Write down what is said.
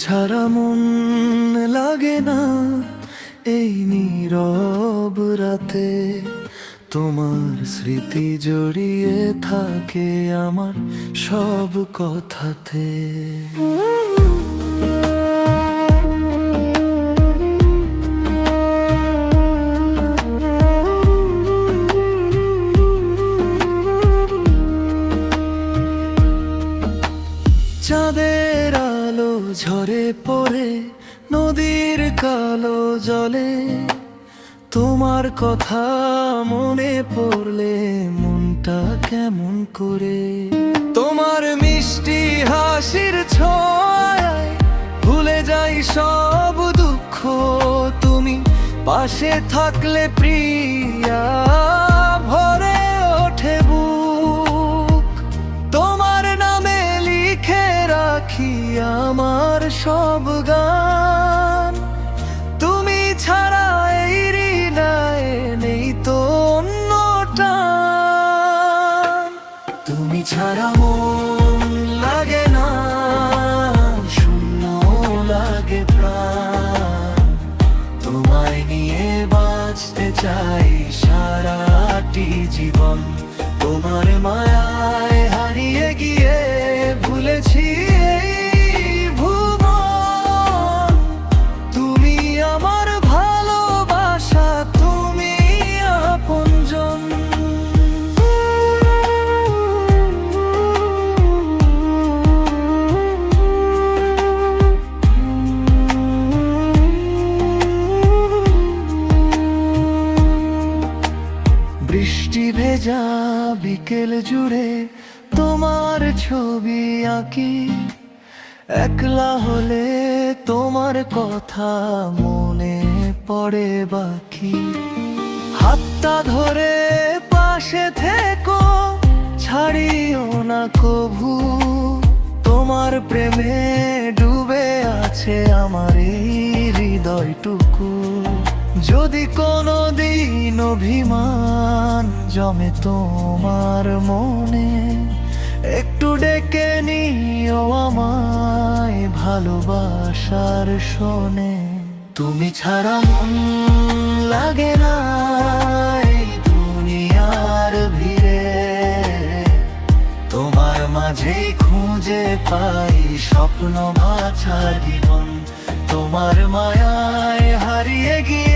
ছাড়া মন লাগে না এই নীরব রাতে। তোমার স্মৃতি জড়িয়ে থাকে আমার সব কথাতে। চাঁদের আলো ঝরে পড়ে নদীর কালো জলে, তোমার কথা মনে পড়লে মনটা কেমন করে। তোমার মিষ্টি হাসির ছোঁয়ায় ভুলে যাই সব দুঃখ, তুমি পাশে থাকলে প্রিয়া ভরে ওঠে বুক। তোমার নামে লিখে রাখি আমার সব গান, তুমি ছাড়া এই হৃদয়ে নেই তো অন্য টান। তুমি ছাড়া মন লাগে না, শূন্য লাগে প্রাণ। তোমায় নিয়ে বাঁচতে চাই সারাটি জীবন। তোমার মায়ায় হারিয়ে গিয়ে ভুলেছি এই ভুবন। তুমি আমার ভালোবাসা, তুমি আপনজন। বৃষ্টি ভেজা বিকেল জুড়ে তোমার ছবি আঁকি, একলা হলে তোমার কথা মনে পড়ে বাকি। হাতটা ধরে পাশে থেকো, ছাড়িও না কভু। তোমার প্রেমে ডুবে আছে আমার এই হৃদয়টুকু। যদি কোনোদিন অভিমান জমে তোমার মনে, একটু ডেকে নিও আমায় ভালোবাসার শোনে। তুমি ছাড়া মন লাগে না এই দুনিয়ার ভিড়ে, তোমার মাঝেই খুঁজে পাই স্বপ্ন বাঁচার জীবন। তোমার মায়ায় হারিয়ে গিয়ে